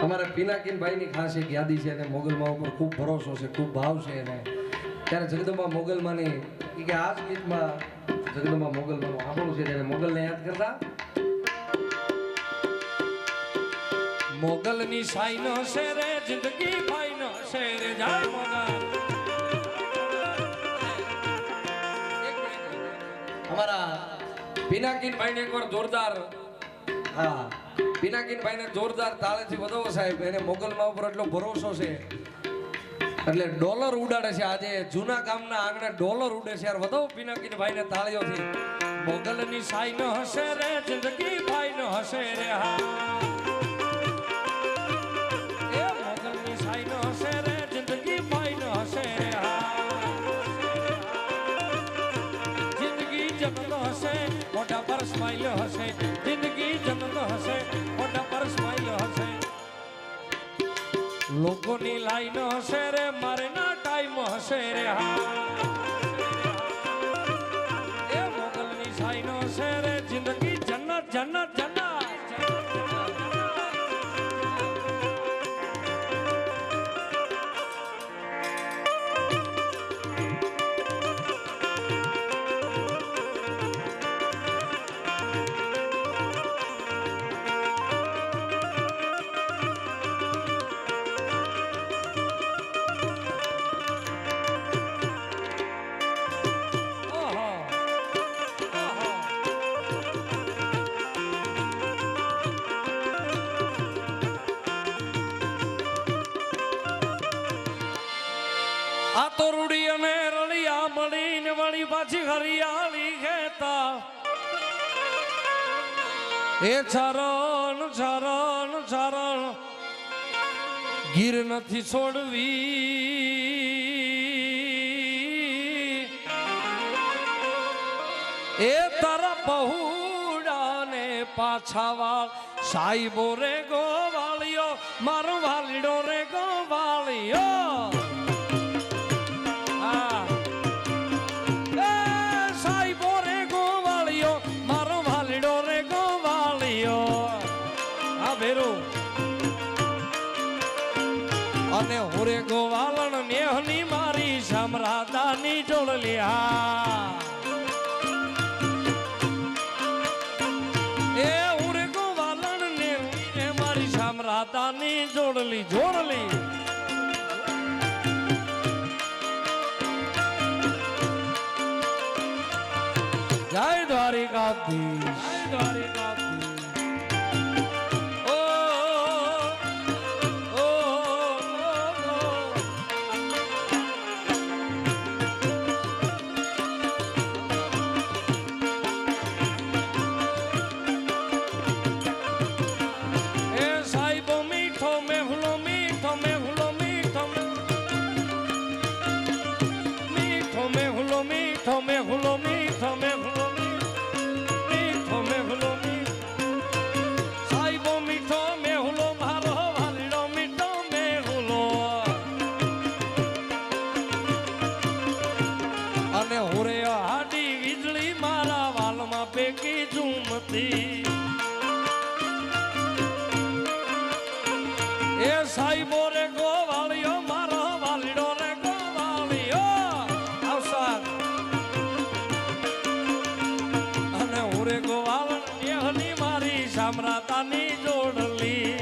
અમારા પિનાકીનભાઈની ખાસ એક યાદી છે અને મોગલમાં ઉપર ખૂબ ભરોસો છે, ખૂબ ભાવ છે એને. ત્યારે જગદંબા મોગલમાંની કે આ જ ગીતમાં જગદંબા મોગલમાંનું સાંભળવું છે ત્યારે મોગલને યાદ કરતા મોગલની સાઈનો છે રે જિંદગી ભાઈનો છે રે જાય મોગલ. અમારા પિનાકીનભાઈને એકવાર જોરદાર પિનાકીનભાઈને જોરદાર તાળેથી વધાવો સાહેબ. એને મોગલમાં ઉપર એટલો ભરોસો છે એટલે ડોલર ઉડાડે છે. આજે જૂના ગામના આંગણે ડોલર ઉડે છે યાર. વધાવો પિનાકીનભાઈને તાળીઓથી. મોગલની સાઈનો હશે રે જિંદગી ભાઈનો હશે રે હા. એ મોગલની સાઈનો હશે રે જિંદગી ભાઈનો હશે રે હા. જિંદગી જન્મનો હશે મોઢા પર સ્માઈલ હશે. જિંદગી જન્મનો હશે મોઢા પર સ્માઈલ હશે. લોકોની લાઈનો હશે રે મારે ના ટાઈમ હશે રે હા. એ મોગલની સાઈનો હશે રે જિંદગી જન્નત જન્નત જન્નત. આ તો રૂડી અને રળિયા મળીને વળી પાછી હરિયાળી ખેતા. એ ચરણ ચરણ ચરણ ગીર નથી છોડવી. એ તારા બહુડાને પાછા વાળ સાઈબો રે ગોવાળિયો મારો વાલીડો રે ગોવાળિયો. અને હોરે ગોવાલણ નેહની મારી સમરાદાની જોડલિયા. એ હોરે ગોવાલણ ને મારી સમરાદાની જોડલી જોડલી. જય દ્વારિકાધીશ જય દ્વારિકાધીશ. એ સાઈબો રે ગોવાળિયો મારો વાલીડો રે ગોવાળિયો આવસાદ. અને ઓરે ગોવાળણ નેહની મારી સામ્રાતાની જોડલી.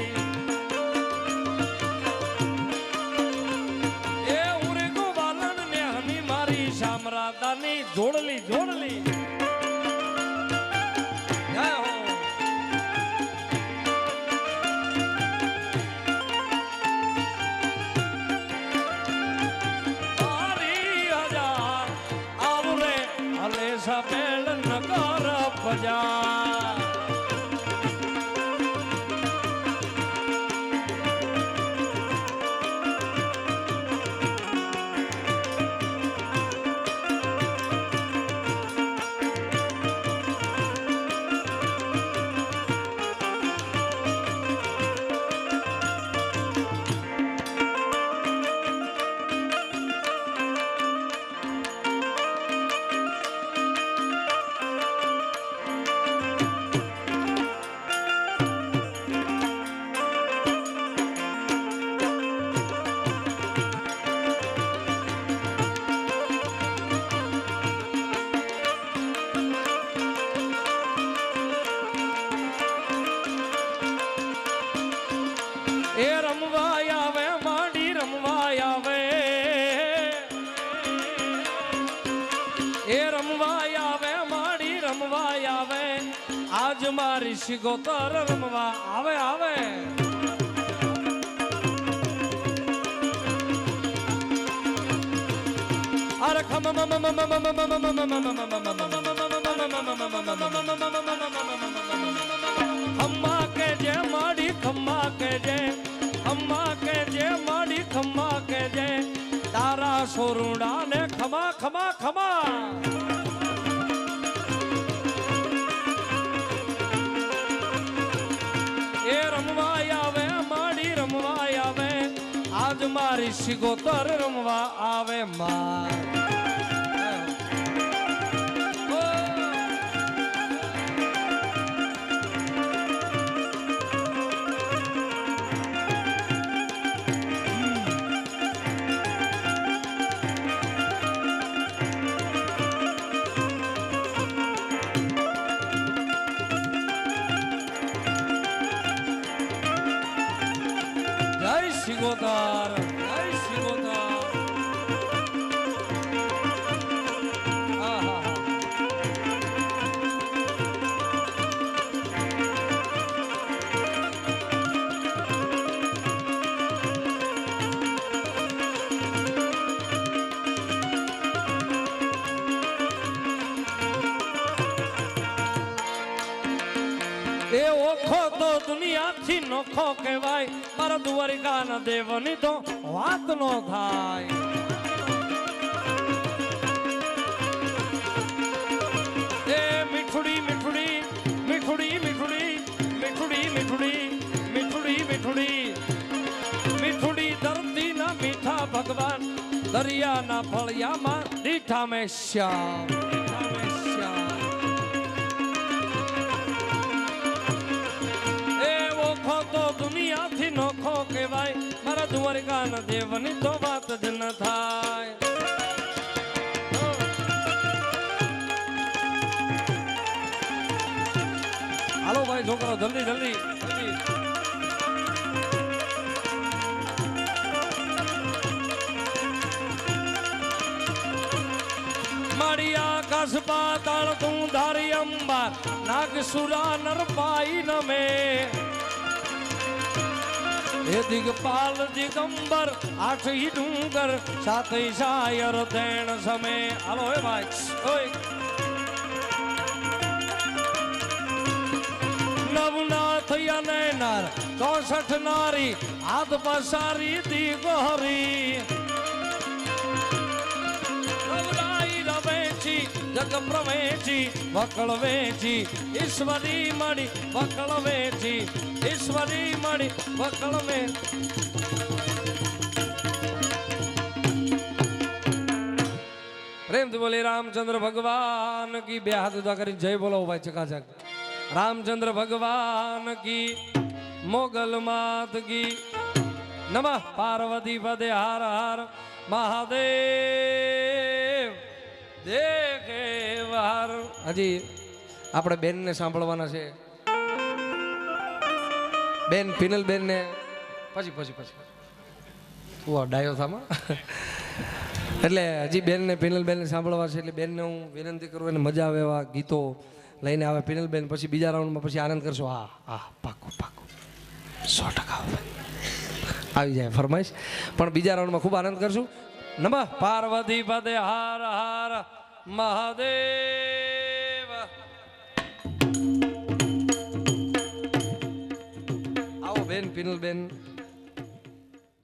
એ ઓરે ગોવાળણ નેહની મારી સામ્રાતાની જોડલી જોડલી. સપેલ નગર પજા એ રમવા આવે માડી રમવા આવે એ રમવા આવે માડી રમવા આવે આજ મારી શિગોતર રમવા આવે આવે અરે ખમ્મા કે જે માડી ખમ્મા કે જે ખમ્મા કે જે માડી ખમ્મા કે જે તારા સોરુડા ને ખમા ખમા ખમા એ રમવા આવે માડી રમવા આવે આજ મારી શિગોતર રમવા આવે માર શિગોતર જય શિગોતર એ ઓખો તો દુનિયાથી નોખો કહેવાય મારા દ્વારિકાના દેવની તો વાત નો થાય એ મીઠુડી મીઠુડી મીઠુડી મીઠુડી મીઠુડી મીઠુડી મીઠુડી મીઠુડી મીઠુડી ધરતી ના મીઠા ભગવાન દરિયાના ફળિયામાં દીઠા મેં શ્યામ દુનિયાથી નોખો કહેવાય મારા દ્વારકાના દેવની તો વાત જ ન થાય હાલો ભાઈ છોકરો જલ્દી જલ્દી મારી આકાશ પાતાળ તું ધારી અંબાર નાગસુરા નરપાઈ નમે એ દિગપાલ દિગંબર આઠ ડુંગર સાત શાયર તેણ સમે હાલો હે ભાઈ ઓય નવનાથ યનેનાર 64 નારી હાથ પસારી દિગહરી રવરાઈ રવેચી જગ પ્રવેચી વકળ વેચી ઈશ્વરી મળી વકળ વેચી ઈશ્વરી મળી વકળ મે પ્રેમથી બોલી રામચંદ્ર ભગવાન કી બે હાથ ઉદા કરી જય બોલો ભાઈ ચકાચક રામચંદ્ર ભગવાન કી મોગલ માત કી નમઃ પાર્વતી પદે હાર હાર મહાદેવ દેખે વાર હજી આપણે બેનને સાંભળવાના છે બેન પિનલ બેન ને પછી પછી પછી તું ડાયો થામાં એટલે હજી બેન ને પિનલ બેન ને સાંભળવા છે એટલે બેનને હું વિનંતી કરું એને મજા આવે એવા ગીતો લઈને આવે પિનલ બેન પછી બીજા રાઉન્ડમાં પછી આનંદ કરશો હા હા પાકો પાકો 100% આવી જાય ફરમાઈશ પણ બીજા રાઉન્ડમાં ખૂબ આનંદ કરશું નમઃ પાર્વતી પદે હાર હાર મહાદેવ આવો બેન પિનલ બેન